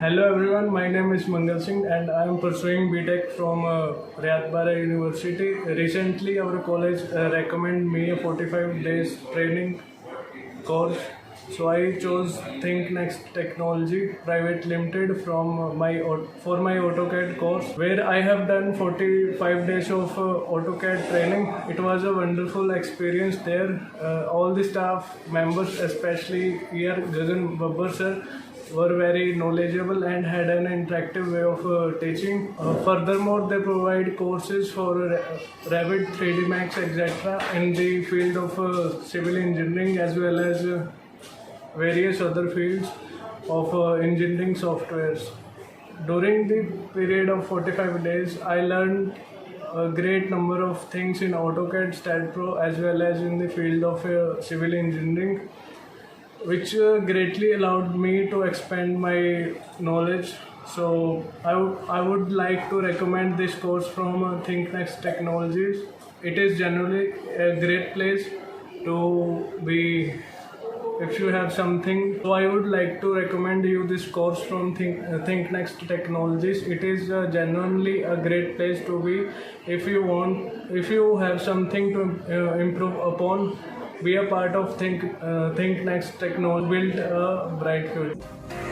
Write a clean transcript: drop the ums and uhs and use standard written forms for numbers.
Hello everyone, my name is Mangal Singh and I am pursuing BTech from Riyadh University. Recently our college recommended me a 45 days training course. So I chose ThinkNEXT Technology Private Limited from for my AutoCAD course, where I have done 45 days of AutoCAD training. It was a wonderful experience there. All the staff members, especially here Gagan Babbar sir, were very knowledgeable and had an interactive way of teaching. Furthermore, they provide courses for Revit, 3D Max, etc. in the field of civil engineering as well as various other fields of engineering softwares. During the period of 45 days, I learned a great number of things in AutoCAD, STAAD.PRO as well as in the field of civil engineering, which greatly allowed me to expand my knowledge. So I would like to recommend this course from ThinkNEXT Technologies. It is generally a great place to be if you have something. So I would like to recommend you this course from ThinkNEXT Technologies. It is genuinely a great place to be if you have something to improve upon. Be a part of ThinkNEXT Technology, build a bright future.